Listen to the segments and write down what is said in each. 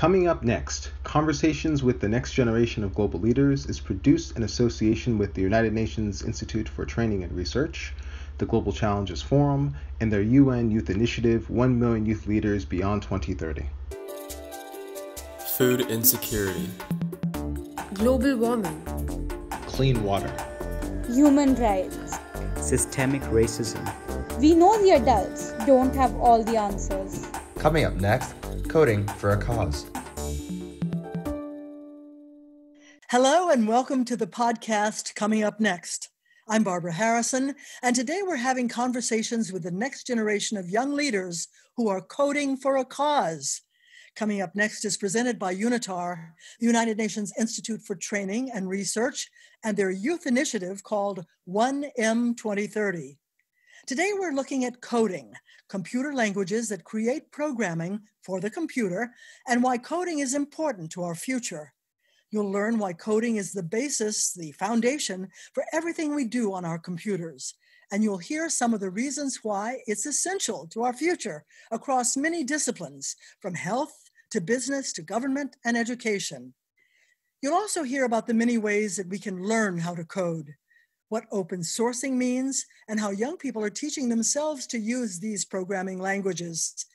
Coming up next, Conversations with the Next Generation of Global Leaders is produced in association with the United Nations Institute for Training and Research, the Global Challenges Forum, and their UN Youth Initiative, 1 Million Youth Leaders Beyond 2030. Food insecurity. Global warming. Clean water. Human rights. Systemic racism. We know the adults don't have all the answers. Coming up next, Coding for a Cause. Hello and welcome to the podcast Coming Up Next. I'm Barbara Harrison, and today we're having conversations with the next generation of young leaders who are coding for a cause. Coming Up Next is presented by UNITAR, the United Nations Institute for Training and Research, and their youth initiative called 1M 2030. Today we're looking at coding, computer languages that create programming for the computer, and why coding is important to our future. You'll learn why coding is the basis, the foundation for everything we do on our computers. And you'll hear some of the reasons why it's essential to our future across many disciplines, from health to business to government and education. You'll also hear about the many ways that we can learn how to code, what open sourcing means, and how young people are teaching themselves to use these programming languages.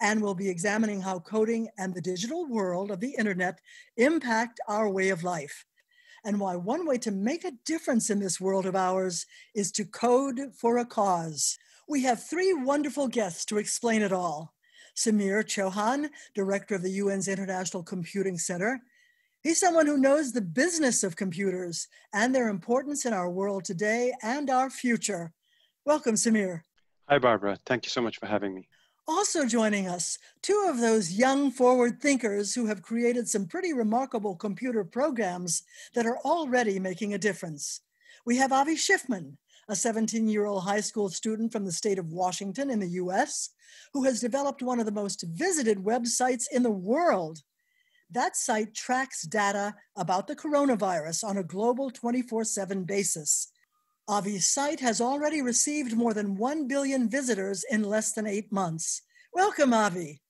And we'll be examining how coding and the digital world of the internet impact our way of life, and why one way to make a difference in this world of ours is to code for a cause. We have three wonderful guests to explain it all. Samir Chauhan, director of the UN's International Computing Center. He's someone who knows the business of computers and their importance in our world today and our future. Welcome, Samir. Hi, Barbara. Thank you so much for having me. Also joining us, two of those young forward thinkers who have created some pretty remarkable computer programs that are already making a difference. We have Avi Schiffman, a 17-year-old high school student from the state of Washington in the US, who has developed one of the most visited websites in the world. That site tracks data about the coronavirus on a global 24/7 basis. Avi's site has already received more than 1 billion visitors in less than 8 months. Welcome, Avi.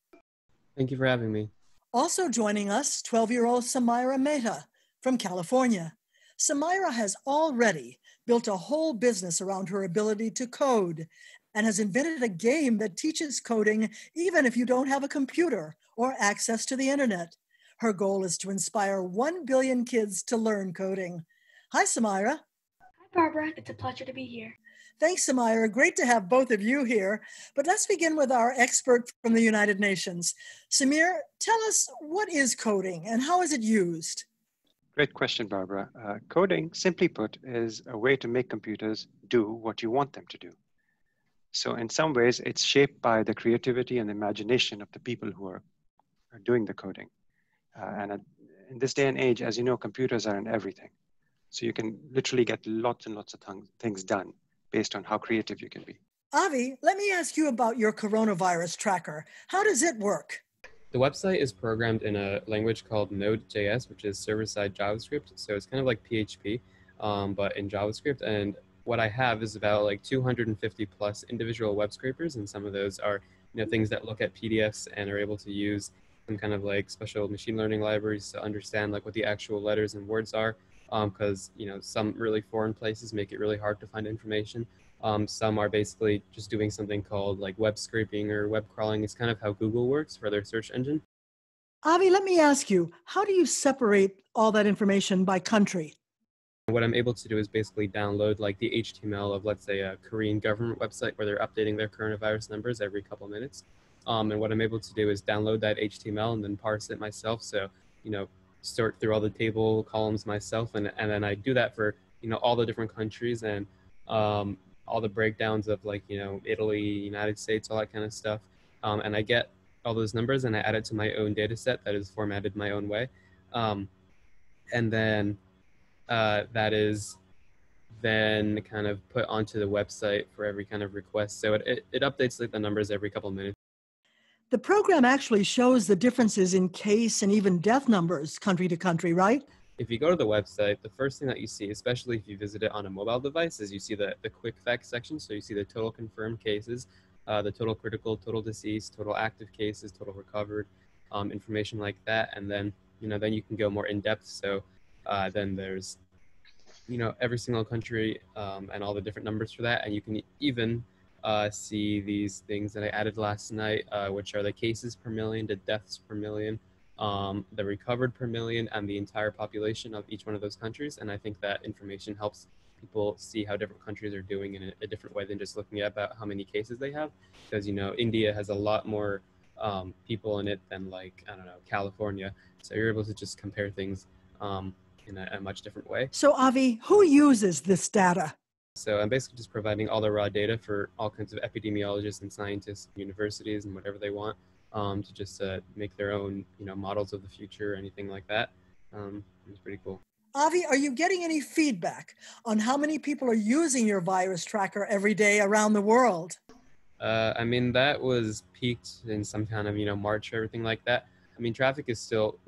Thank you for having me. Also joining us, 12-year-old Samira Mehta from California. Samira has already built a whole business around her ability to code and has invented a game that teaches coding even if you don't have a computer or access to the internet. Her goal is to inspire 1 billion kids to learn coding. Hi, Samira. Hi, Barbara. It's a pleasure to be here. Thanks, Samira. Great to have both of you here. But let's begin with our expert from the United Nations. Samir, tell us, what is coding and how is it used? Great question, Barbara. Coding, simply put, is a way to make computers do what you want them to do. So in some ways, it's shaped by the creativity and imagination of the people who are doing the coding. In this day and age, as you know, computers are in everything. So you can literally get lots and lots of things done based on how creative you can be. Avi, let me ask you about your coronavirus tracker. How does it work? The website is programmed in a language called Node.js, which is server-side JavaScript. So it's kind of like PHP, but in JavaScript. And what I have is about like 250 plus individual web scrapers. And some of those are, things that look at PDFs and are able to use some kind of like special machine learning libraries to understand like what the actual letters and words are, because some really foreign places make it really hard to find information. Some are basically just doing something called like web scraping or web crawling. It's kind of how Google works for their search engine. Avi, let me ask you, how do you separate all that information by country? What I'm able to do is basically download like the HTML of, let's say, a Korean government website where they're updating their coronavirus numbers every couple minutes. And what I'm able to do is download that HTML and then parse it myself. So, sort through all the table columns myself. And then I do that for, all the different countries and all the breakdowns of like, Italy, United States, all that kind of stuff. And I get all those numbers and I add it to my own data set that is formatted my own way. And then that is then kind of put onto the website for every kind of request. So it updates like the numbers every couple of minutes. The program actually shows the differences in case and even death numbers country to country, right? If you go to the website, the first thing that you see, especially if you visit it on a mobile device, is you see the quick facts section. So you see the total confirmed cases, the total critical, total deceased, total active cases, total recovered. information like that. And then, then you can go more in depth. So then there's, every single country and all the different numbers for that. And you can even see these things that I added last night, which are the cases per million, the deaths per million, the recovered per million, and the entire population of each one of those countries. And I think that information helps people see how different countries are doing in a different way than just looking at about how many cases they have. Because, India has a lot more people in it than, like, I don't know, California. So you're able to just compare things in a much different way. So Avi, who uses this data? So I'm basically just providing all the raw data for all kinds of epidemiologists and scientists, universities, and whatever they want to just make their own, models of the future or anything like that. It's pretty cool. Avi, are you getting any feedback on how many people are using your virus tracker every day around the world? That was peaked in some kind of, March or everything like that. Traffic is still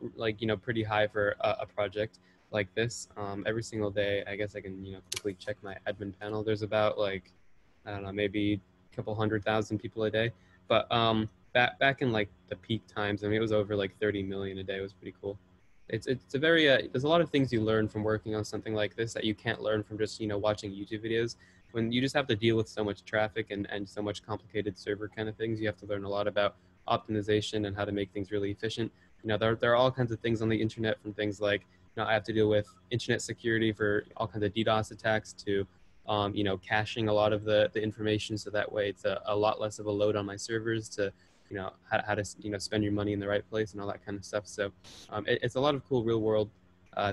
pretty high for a project like this. Every single day, I guess I can, quickly check my admin panel. There's about maybe a couple 100,000 people a day. But back in the peak times, it was over 30 million a day. It was pretty cool. It's a very, there's a lot of things you learn from working on something like this that you can't learn from just, watching YouTube videos. When you just have to deal with so much traffic and so much complicated server kind of things, you have to learn a lot about optimization and how to make things really efficient. There are all kinds of things on the internet, from things like, I have to deal with internet security for all kinds of DDoS attacks to, caching a lot of the information. So that way it's a lot less of a load on my servers to, how to, spend your money in the right place and all that kind of stuff. So it's a lot of cool real world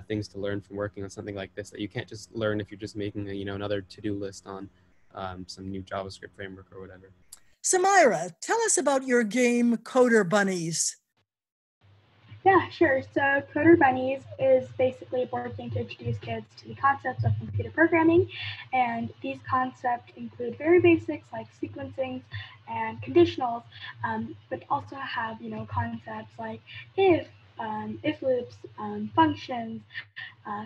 things to learn from working on something like this that you can't just learn if you're just making another to-do list on some new JavaScript framework or whatever. Samira, tell us about your game Coder Bunnies. Yeah, sure. So Coder Bunnies is basically a board game to introduce kids to the concepts of computer programming. And these concepts include very basics like sequencing and conditionals, but also have, concepts like if loops, functions,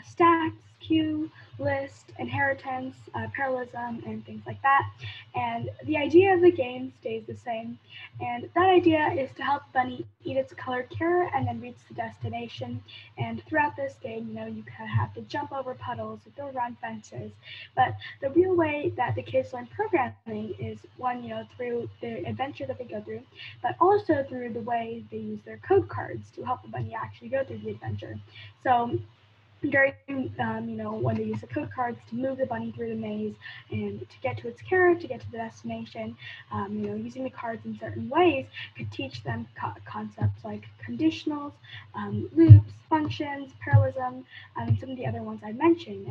stacks, queue, list, inheritance, parallelism, and things like that. And the idea of the game stays the same. And that idea is to help Bunny eat its colored carrot and then reach the destination. And throughout this game, you kind of have to jump over puddles, go around fences. But the real way that the kids learn programming is one, through the adventure that they go through, but also through the way they use their code cards to help the bunny actually go through the adventure. So during, when they use the code cards to move the bunny through the maze and to get to its carrot, to get to the destination, using the cards in certain ways could teach them concepts like conditionals, loops, functions, parallelism, and some of the other ones I mentioned.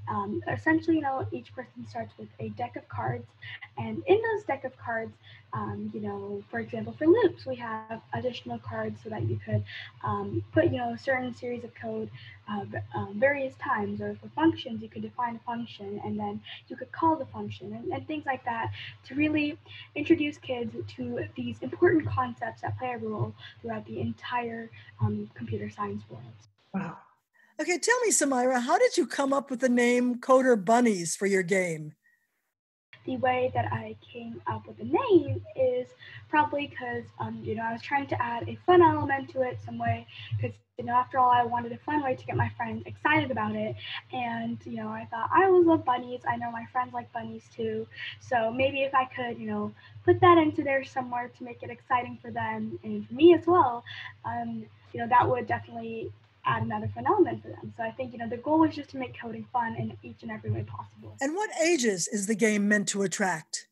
And essentially, each person starts with a deck of cards, and in those deck of cards, for example, for loops, we have additional cards so that you could put, a certain series of code various times, or for functions, you could define a function and then you could call the function and things like that to really introduce kids to these important concepts that play a role throughout the entire computer science world. Wow. Okay, tell me, Samira, how did you come up with the name Coder Bunnies for your game? The way that I came up with the name is probably because, I was trying to add a fun element to it some way, because, after all, I wanted a fun way to get my friends excited about it. And, I thought, I always love bunnies. I know my friends like bunnies too. So maybe if I could, put that into there somewhere to make it exciting for them and for me as well, that would definitely add another fun element for them. So I think, the goal was just to make coding fun in each and every way possible. And what ages is the game meant to attract?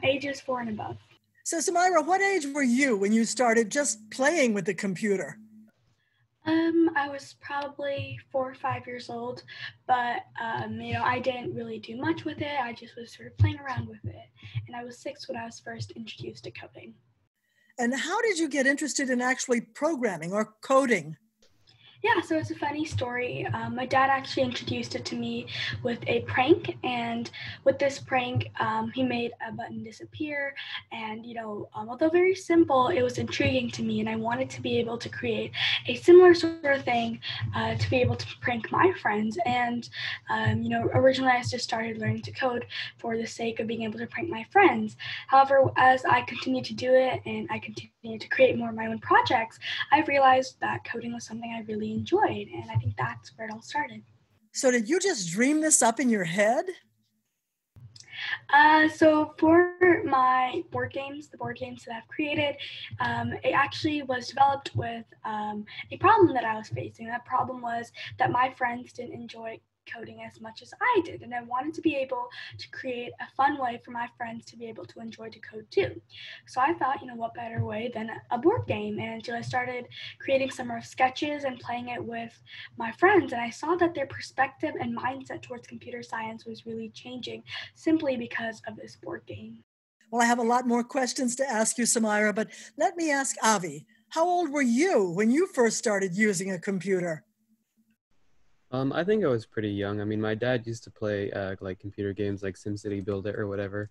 Ages 4 and above. So Samira, what age were you when you started just playing with the computer? I was probably 4 or 5 years old, but, I didn't really do much with it. I just was sort of playing around with it. And I was 6 when I was first introduced to coding. And how did you get interested in actually programming or coding? Yeah, so it's a funny story. My dad actually introduced it to me with a prank, and with this prank, he made a button disappear. And although very simple, it was intriguing to me, and I wanted to be able to create a similar sort of thing to be able to prank my friends. And originally I just started learning to code for the sake of being able to prank my friends. However, as I continued to do it and I continued to create more of my own projects, I realized that coding was something I really enjoyed, and I think that's where it all started. So did you just dream this up in your head? So for my board games, the board games that I've created, it actually was developed with a problem that I was facing. That problem was that my friends didn't enjoy coding as much as I did, and I wanted to be able to create a fun way for my friends to be able to enjoy to code too. So I thought, what better way than a board game? And I started creating some rough sketches and playing it with my friends, and I saw that their perspective and mindset towards computer science was really changing simply because of this board game. Well, I have a lot more questions to ask you, Samira, but let me ask Avi, how old were you when you first started using a computer? I think I was pretty young. I mean, my dad used to play like computer games like SimCity Build It or whatever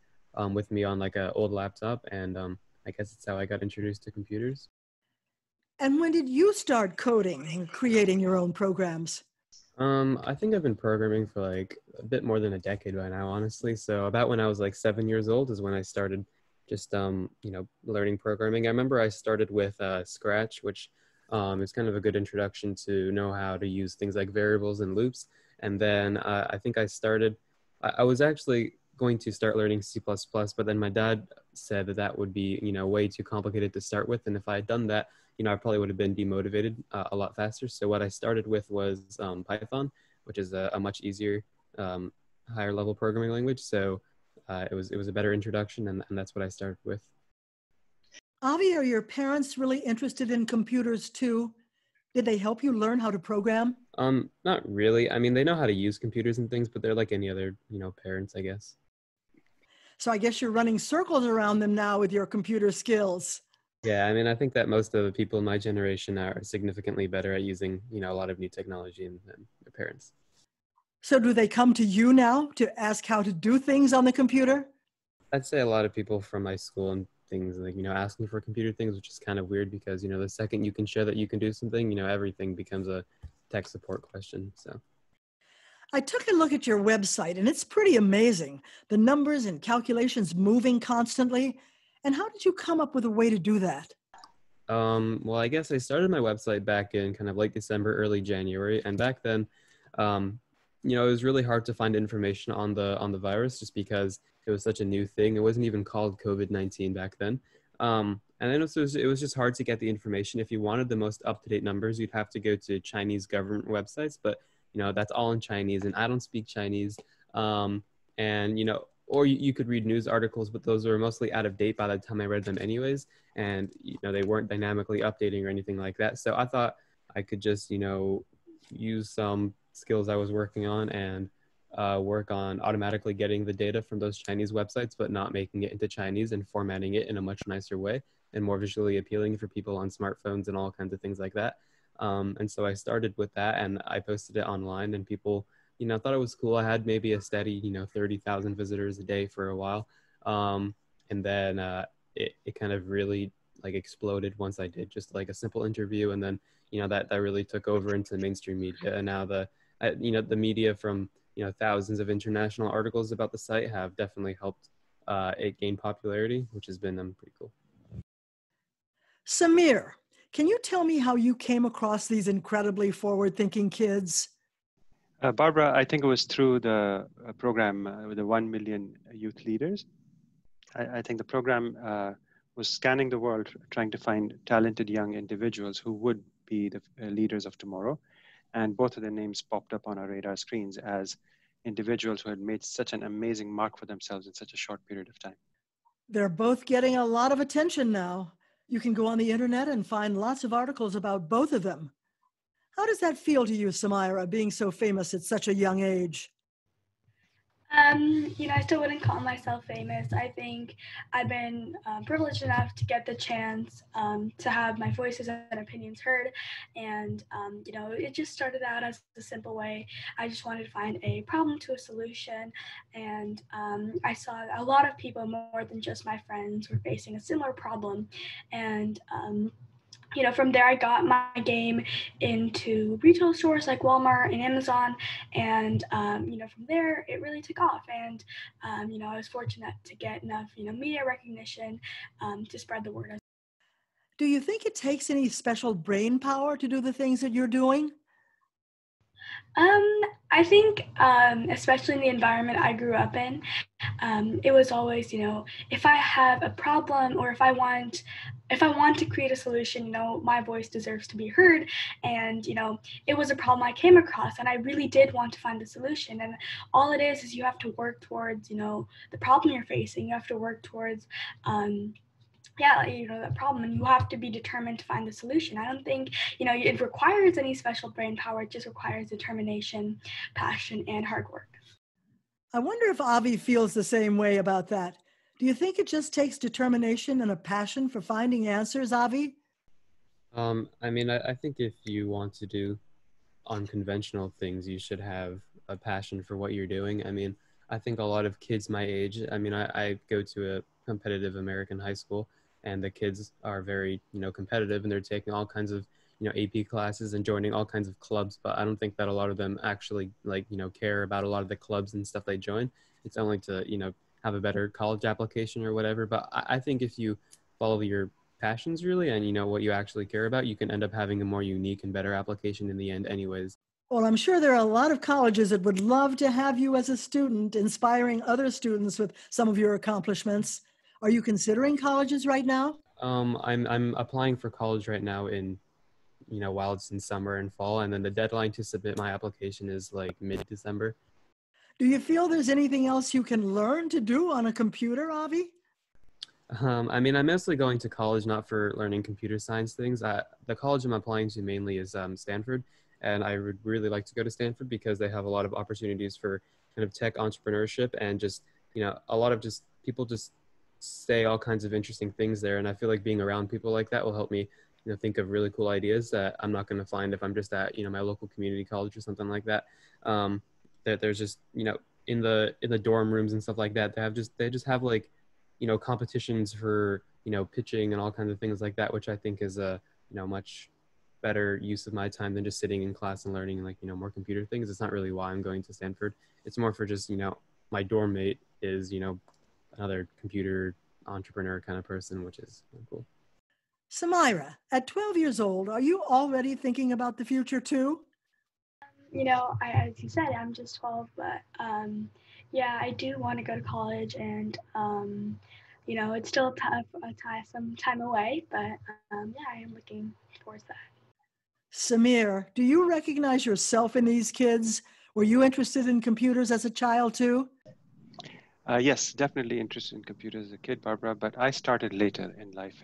with me on like an old laptop, and I guess it's how I got introduced to computers. And when did you start coding and creating your own programs? I think I've been programming for like a bit more than a decade by now, honestly. So about when I was like 7 years old is when I started just learning programming. I remember I started with Scratch, which it's kind of a good introduction to know how to use things like variables and loops. And then I think I was actually going to start learning C++, but then my dad said that would be, way too complicated to start with. And if I had done that, I probably would have been demotivated a lot faster. So what I started with was Python, which is a much easier, higher level programming language. So it was a better introduction, and that's what I started with. Avi, are your parents really interested in computers too? Did they help you learn how to program? Not really. I mean, they know how to use computers and things, but they're like any other, parents, I guess. So I guess you're running circles around them now with your computer skills. Yeah, I mean, I think that most of the people in my generation are significantly better at using, a lot of new technology than their parents. So do they come to you now to ask how to do things on the computer? I'd say a lot of people from my school and things like, asking for computer things, which is kind of weird because, the second you can show that you can do something, everything becomes a tech support question. So I took a look at your website and it's pretty amazing. The numbers and calculations moving constantly. And how did you come up with a way to do that? Well, I guess I started my website back in kind of late December, early January. And back then, it was really hard to find information on the virus just because it was such a new thing. It wasn't even called COVID-19 back then. And then it was just hard to get the information. If you wanted the most up-to-date numbers, you'd have to go to Chinese government websites, but that's all in Chinese and I don't speak Chinese. Or you could read news articles, but those were mostly out of date by the time I read them anyways. And, they weren't dynamically updating or anything like that. So I thought I could just, use some skills I was working on and work on automatically getting the data from those Chinese websites, but not making it into Chinese and formatting it in a much nicer way and more visually appealing for people on smartphones and all kinds of things like that. And so I started with that and I posted it online and people, thought it was cool. I had maybe a steady, 30,000 visitors a day for a while. And then it kind of really like exploded once I did just like a simple interview. And then, that really took over into mainstream media. And now the media from, thousands of international articles about the site have definitely helped it gain popularity, which has been pretty cool. Samir, can you tell me how you came across these incredibly forward-thinking kids? Barbara, I think it was through the program with the 1 million youth leaders. I think the program was scanning the world, trying to find talented young individuals who would be the leaders of tomorrow. And both of their names popped up on our radar screens as individuals who had made such an amazing mark for themselves in such a short period of time. They're both getting a lot of attention now. You can go on the internet and find lots of articles about both of them. How does that feel to you, Samira, being so famous at such a young age? I still wouldn't call myself famous. I think I've been privileged enough to get the chance to have my voices and opinions heard. And, it just started out as a simple way. I just wanted to find a problem to a solution. And I saw a lot of people, more than just my friends, were facing a similar problem. And, from there, I got my game into retail stores like Walmart and Amazon. And, from there, it really took off. And, I was fortunate to get enough, media recognition to spread the word. Do you think it takes any special brain power to do the things that you're doing? I think, especially in the environment I grew up in, it was always, if I have a problem or if I want to create a solution, my voice deserves to be heard. And, it was a problem I came across and I really did want to find the solution. And all it is you have to work towards, the problem you're facing. You have to work towards, that problem, and you have to be determined to find the solution. I don't think, it requires any special brain power. It just requires determination, passion, and hard work. I wonder if Avi feels the same way about that. Do you think it just takes determination and a passion for finding answers, Avi? I think if you want to do unconventional things, you should have a passion for what you're doing. I think a lot of kids my age, I go to a competitive American high school, and the kids are very, competitive, and they're taking all kinds of, AP classes and joining all kinds of clubs. But I don't think that a lot of them actually care about a lot of the clubs and stuff they join. It's only to, have a better college application or whatever. But I think if you follow your passions really and what you actually care about, you can end up having a more unique and better application in the end anyways. Well, I'm sure there are a lot of colleges that would love to have you as a student, inspiring other students with some of your accomplishments. Are you considering colleges right now? I'm applying for college right now in, while it's in summer and fall, and then the deadline to submit my application is like mid-December. Do you feel there's anything else you can learn to do on a computer, Avi? I'm mostly going to college not for learning computer science things. The college I'm applying to mainly is Stanford, and I would really like to go to Stanford because they have a lot of opportunities for kind of tech entrepreneurship and just, a lot of just people just say all kinds of interesting things there. And I feel like being around people like that will help me, think of really cool ideas that I'm not going to find if I'm just at, my local community college or something like that. That there's just, in the dorm rooms and stuff like that, they just have like, competitions for, pitching and all kinds of things like that, which I think is a, much better use of my time than just sitting in class and learning like, more computer things. It's not really why I'm going to Stanford. It's more for just, my dorm mate is, another computer entrepreneur kind of person, which is cool. Samira, at 12 years old, are you already thinking about the future too? As you said, I'm just 12, but I do want to go to college, and it's still some time away, but I am looking towards that. Samir, do you recognize yourself in these kids? Were you interested in computers as a child too? Yes, definitely interested in computers as a kid, Barbara, but I started later in life.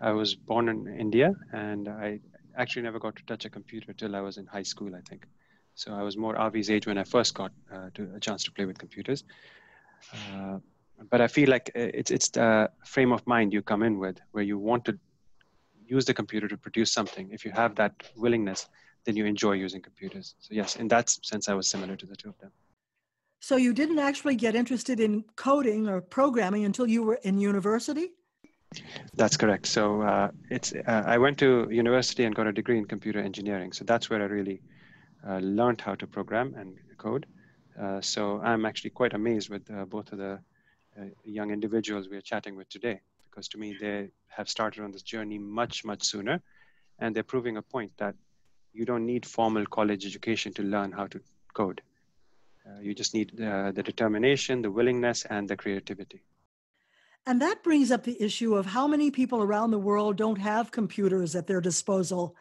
I was born in India, and I actually never got to touch a computer till I was in high school, I think. So I was more Avi's age when I first got a chance to play with computers. But I feel like it's the frame of mind you come in with, where you want to use the computer to produce something. If you have that willingness, then you enjoy using computers. So yes, in that sense, I was similar to the two of them. So you didn't actually get interested in coding or programming until you were in university? That's correct. So I went to university and got a degree in computer engineering. So that's where I really learned how to program and code. So I'm actually quite amazed with both of the young individuals we are chatting with today, because to me, they have started on this journey much, much sooner. And they're proving a point that you don't need formal college education to learn how to code. You just need the determination, the willingness, and the creativity. And that brings up the issue of how many people around the world don't have computers at their disposal.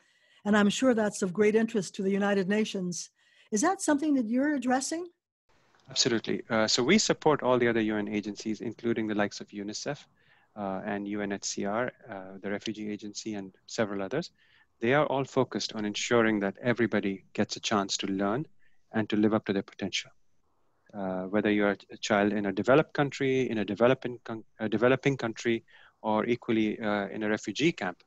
And I'm sure that's of great interest to the United Nations. Is that something that you're addressing? Absolutely. So we support all the other UN agencies, including the likes of UNICEF and UNHCR, the Refugee Agency, and several others. They are all focused on ensuring that everybody gets a chance to learn and to live up to their potential. Whether you're a child in a developed country, in a developing country, or equally in a refugee camp,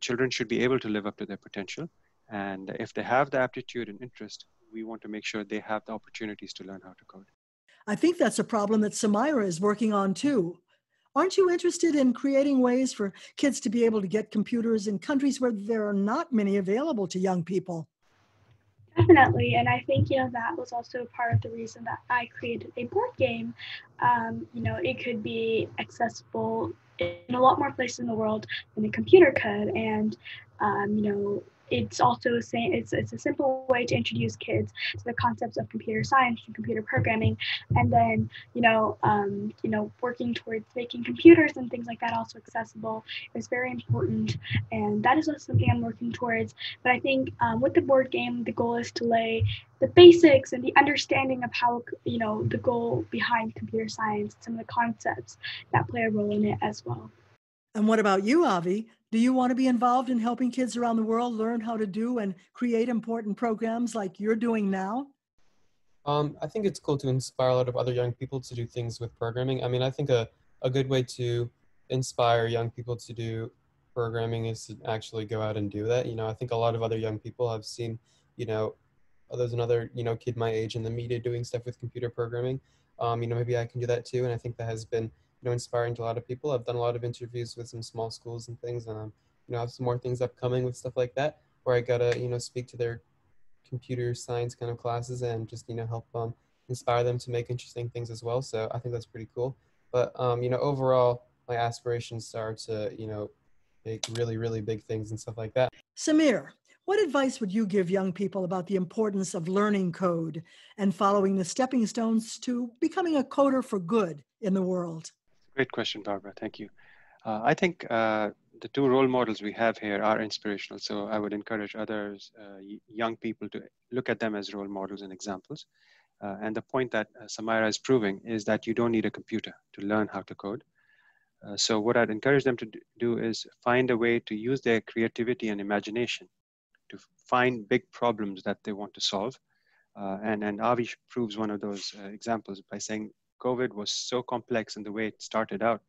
children should be able to live up to their potential. And if they have the aptitude and interest, we want to make sure they have the opportunities to learn how to code. I think that's a problem that Samira is working on too. Aren't you interested in creating ways for kids to be able to get computers in countries where there are not many available to young people? Definitely, and I think that was also part of the reason that I created a board game. It could be accessible in a lot more places in the world than a computer could, and it's also it's a simple way to introduce kids to the concepts of computer science and computer programming, and then working towards making computers and things like that also accessible is very important, and that is also something I'm working towards. But I think with the board game, the goal is to lay the basics and the understanding of how the goal behind computer science, some of the concepts that play a role in it as well. And what about you, Avi? Do you want to be involved in helping kids around the world learn how to do and create important programs like you're doing now? I think it's cool to inspire a lot of other young people to do things with programming. I mean, I think a good way to inspire young people to do programming is to actually go out and do that. I think a lot of other young people have seen, there's another, kid my age in the media doing stuff with computer programming. Maybe I can do that too. And I think that has been inspiring to a lot of people. I've done a lot of interviews with some small schools and things, and I have some more things upcoming with stuff like that, where I gotta, speak to their computer science kind of classes and just, help inspire them to make interesting things as well. So I think that's pretty cool. But, overall, my aspirations are to, make really, really big things and stuff like that. Samir, what advice would you give young people about the importance of learning code and following the stepping stones to becoming a coder for good in the world? Great question, Barbara. Thank you. I think the two role models we have here are inspirational. So I would encourage others, young people, to look at them as role models and examples. And the point that Samira is proving is that you don't need a computer to learn how to code. So what I'd encourage them to do is find a way to use their creativity and imagination to find big problems that they want to solve. And Avi proves one of those examples by saying COVID was so complex in the way it started out.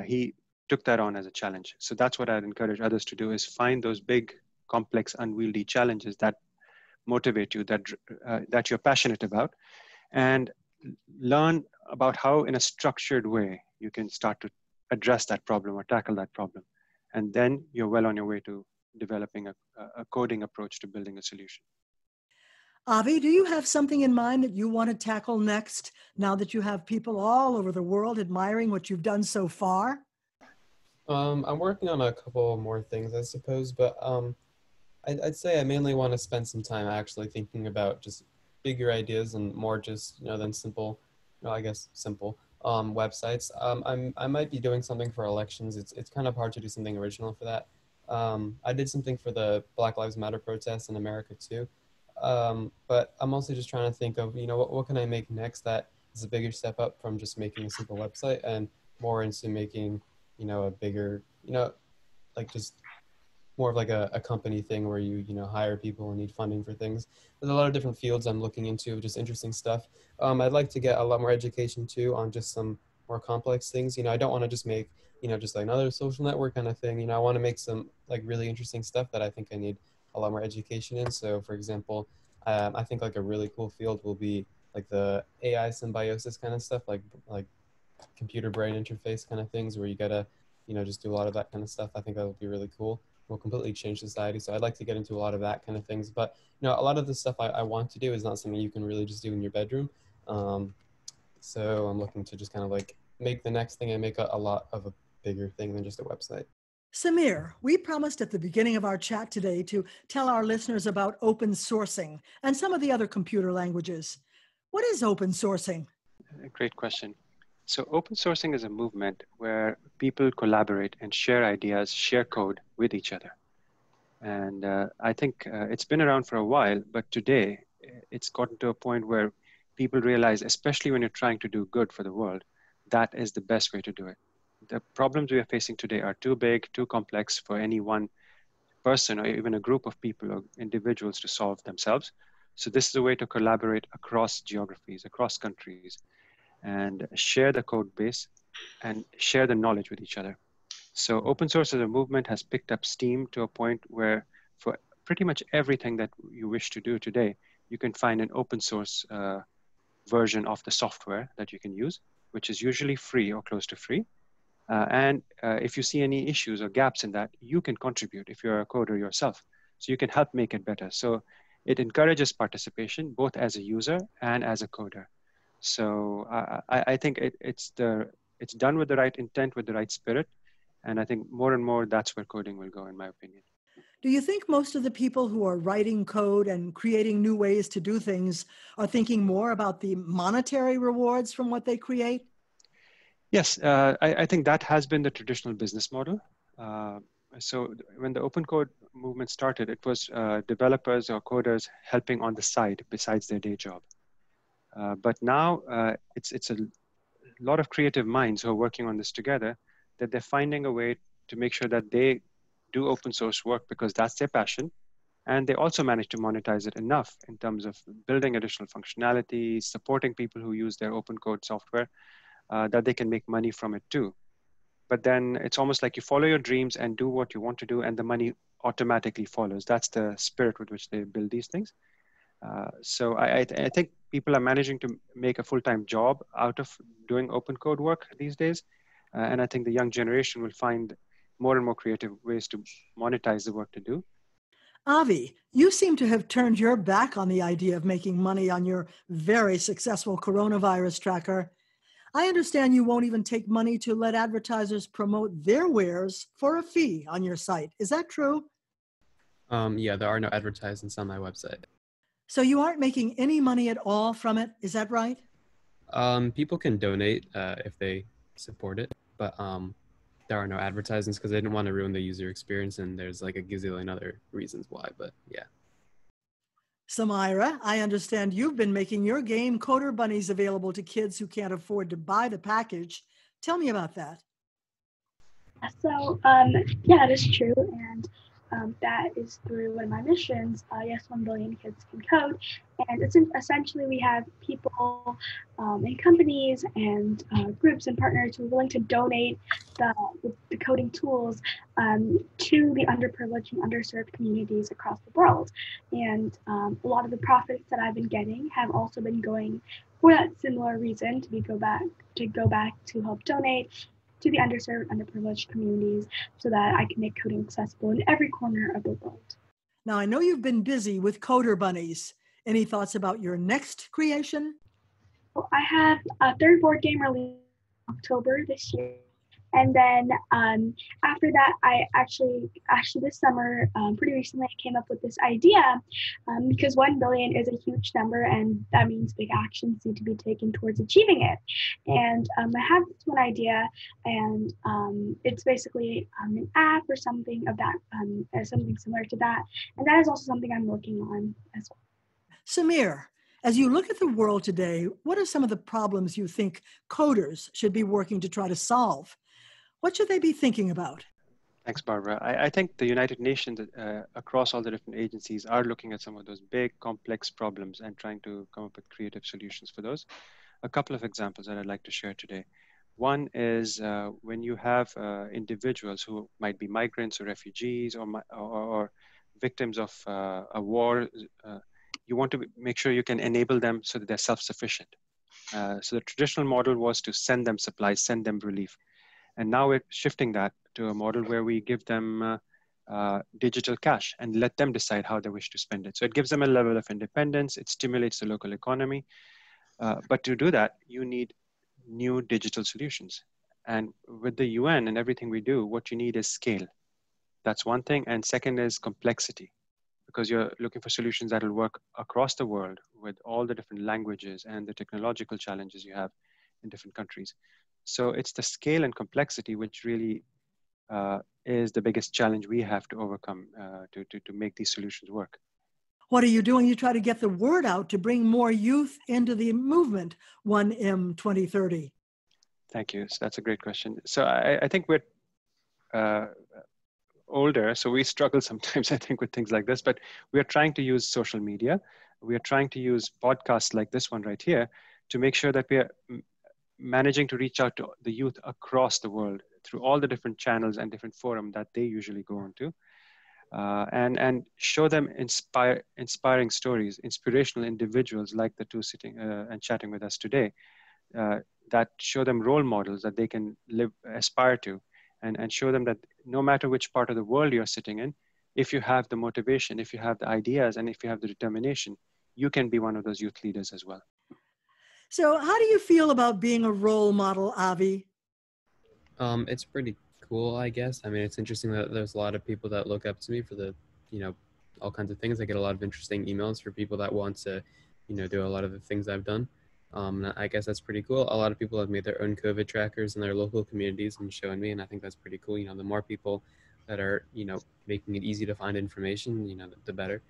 He took that on as a challenge. So that's what I'd encourage others to do, is find those big, complex, unwieldy challenges that motivate you, that you're passionate about, and learn about how in a structured way you can start to address that problem or tackle that problem. And then you're well on your way to developing a coding approach to building a solution. Avi, do you have something in mind that you want to tackle next, now that you have people all over the world admiring what you've done so far? I'm working on a couple more things, I suppose, but I'd say I mainly want to spend some time actually thinking about just bigger ideas and more just, than simple, simple websites. I might be doing something for elections. It's kind of hard to do something original for that. I did something for the Black Lives Matter protests in America too. But I'm also just trying to think of, what can I make next that is a bigger step up from just making a simple website and more into making, a bigger, like just more of like a company thing where you, hire people and need funding for things. There's a lot of different fields I'm looking into, just interesting stuff. I'd like to get a lot more education too on just some more complex things. I don't want to just make, just like another social network kind of thing. I want to make some like really interesting stuff that I think I need a lot more education in. So for example, I think like a really cool field will be like the AI symbiosis kind of stuff, like computer brain interface kind of things where you gotta, just do a lot of that kind of stuff. I think that would be really cool. Will completely change society. So I'd like to get into a lot of that kind of things. But, a lot of the stuff I want to do is not something you can really just do in your bedroom. So I'm looking to just kind of like make the next thing and make a lot of a bigger thing than just a website. Samir, we promised at the beginning of our chat today to tell our listeners about open sourcing and some of the other computer languages. What is open sourcing? Great question. So open sourcing is a movement where people collaborate and share ideas, share code with each other. And I think it's been around for a while, but today it's gotten to a point where people realize, especially when you're trying to do good for the world, that is the best way to do it. The problems we are facing today are too big, too complex for any one person or even a group of people or individuals to solve themselves. So this is a way to collaborate across geographies, across countries, and share the code base and share the knowledge with each other. So open source as a movement has picked up steam to a point where for pretty much everything that you wish to do today, you can find an open source version of the software that you can use, which is usually free or close to free. And if you see any issues or gaps in that, you can contribute if you're a coder yourself. So you can help make it better. So it encourages participation, both as a user and as a coder. So I think it's done with the right intent, with the right spirit. And I think more and more, that's where coding will go, in my opinion. Do you think most of the people who are writing code and creating new ways to do things are thinking more about the monetary rewards from what they create? Yes, I think that has been the traditional business model. So when the open code movement started, it was developers or coders helping on the side besides their day job. But now it's a lot of creative minds who are working on this together, that they're finding a way to make sure that they do open source work because that's their passion. And they also manage to monetize it enough in terms of building additional functionality, supporting people who use their open code software, that they can make money from it too. But then it's almost like you follow your dreams and do what you want to do, and the money automatically follows. That's the spirit with which they build these things. So I think people are managing to make a full-time job out of doing open code work these days. And I think the young generation will find more and more creative ways to monetize the work to do. Avi, you seem to have turned your back on the idea of making money on your very successful coronavirus tracker. I understand you won't even take money to let advertisers promote their wares for a fee on your site. Is that true? Yeah, there are no advertisements on my website. So you aren't making any money at all from it, is that right? People can donate if they support it, but there are no advertisements because they didn't want to ruin the user experience, and there's like a gazillion other reasons why, but yeah. Samira, I understand you've been making your game Coder Bunnies available to kids who can't afford to buy the package. Tell me about that. So, yeah, that is true. And that is through one of my missions, Yes, 1 Billion Kids Can Code. And it's essentially we have people and companies and groups and partners who are willing to donate the coding tools to the underprivileged and underserved communities across the world. And a lot of the profits that I've been getting have also been going for that similar reason, to go back to help donate to the underserved, underprivileged communities so that I can make coding accessible in every corner of the world. Now, I know you've been busy with Coder Bunnies. Any thoughts about your next creation? Well, I have a third board game released in October this year. And then after that, I actually this summer, pretty recently, I came up with this idea because 1 billion is a huge number, and that means big actions need to be taken towards achieving it. And I have this one idea, and it's basically an app or something of that, or something similar to that. And that is also something I'm working on as well. Samir, as you look at the world today, what are some of the problems you think coders should be working to try to solve? What should they be thinking about? Thanks, Barbara. I think the United Nations, across all the different agencies, are looking at some of those big, complex problems and trying to come up with creative solutions for those. A couple of examples that I'd like to share today. One is when you have individuals who might be migrants or refugees or victims of a war, you want to make sure you can enable them so that they're self-sufficient. So the traditional model was to send them supplies, send them relief. And now we're shifting that to a model where we give them digital cash and let them decide how they wish to spend it. So it gives them a level of independence. It stimulates the local economy. But to do that, you need new digital solutions. And with the UN and everything we do, what you need is scale. That's one thing. And second is complexity, because you're looking for solutions that will work across the world with all the different languages and the technological challenges you have in different countries. So it's the scale and complexity which really is the biggest challenge we have to overcome to make these solutions work. What are you doing? You try to get the word out to bring more youth into the movement, 1M 2030. Thank you. So that's a great question. So I think we're older, so we struggle sometimes, I think, with things like this, but we are trying to use social media. We are trying to use podcasts like this one right here to make sure that we are managing to reach out to the youth across the world through all the different channels and different forums that they usually go onto, and show them inspiring stories, inspirational individuals like the two sitting and chatting with us today, that show them role models that they can aspire to, and show them that no matter which part of the world you're sitting in, if you have the motivation, if you have the ideas, and if you have the determination, you can be one of those youth leaders as well. So how do you feel about being a role model, Avi? It's pretty cool, I guess. I mean, it's interesting that there's a lot of people that look up to me for the, all kinds of things. I get a lot of interesting emails for people that want to, do a lot of the things I've done. And I guess that's pretty cool. A lot of people have made their own COVID trackers in their local communities and showing me, and I think that's pretty cool. The more people that are, making it easy to find information, the better.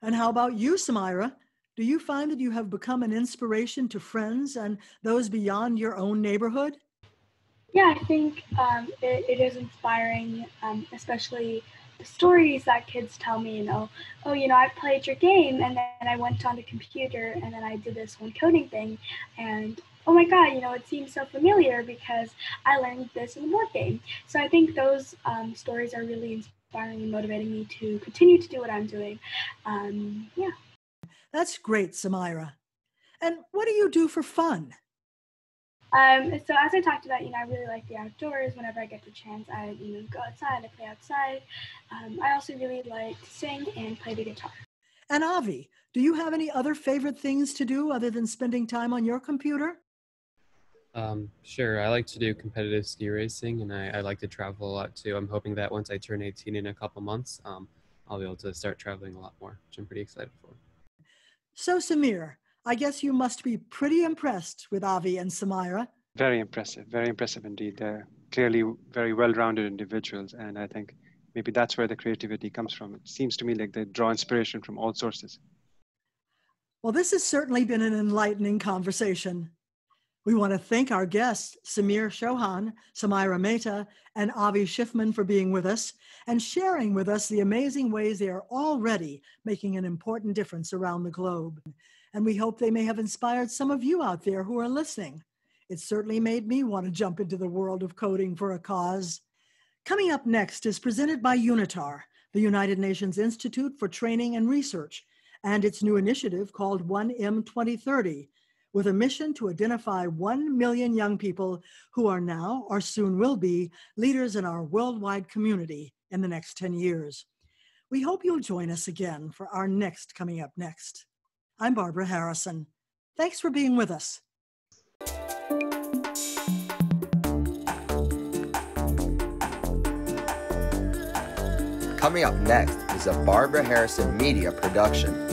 And how about you, Samira? Do you find that you have become an inspiration to friends and those beyond your own neighborhood? Yeah, I think it is inspiring, especially the stories that kids tell me, I played your game and then I went on the computer and then I did this one coding thing and oh my God, it seems so familiar because I learned this in the board game. So I think those stories are really inspiring and motivating me to continue to do what I'm doing. Yeah. That's great, Samira. And what do you do for fun? So as I talked about, I really like the outdoors. Whenever I get the chance, I go outside, I play outside. I also really like to sing and play the guitar. And Avi, do you have any other favorite things to do other than spending time on your computer? Sure. I like to do competitive ski racing, and I like to travel a lot too. I'm hoping that once I turn 18 in a couple months, I'll be able to start traveling a lot more, which I'm pretty excited for. So Samir, I guess you must be pretty impressed with Avi and Samira. Very impressive indeed. They're clearly very well-rounded individuals, and I think maybe that's where the creativity comes from. It seems to me like they draw inspiration from all sources. Well, this has certainly been an enlightening conversation. We want to thank our guests, Samir Chauhan, Samira Mehta, and Avi Schiffman for being with us and sharing with us the amazing ways they are already making an important difference around the globe. And we hope they may have inspired some of you out there who are listening. It certainly made me want to jump into the world of coding for a cause. Coming up next is presented by UNITAR, the United Nations Institute for Training and Research, and its new initiative called 1M 2030, with a mission to identify 1 million young people who are now or soon will be leaders in our worldwide community in the next 10 years. We hope you'll join us again for our next Coming Up Next. I'm Barbara Harrison. Thanks for being with us. Coming up next is a Barbara Harrison Media production.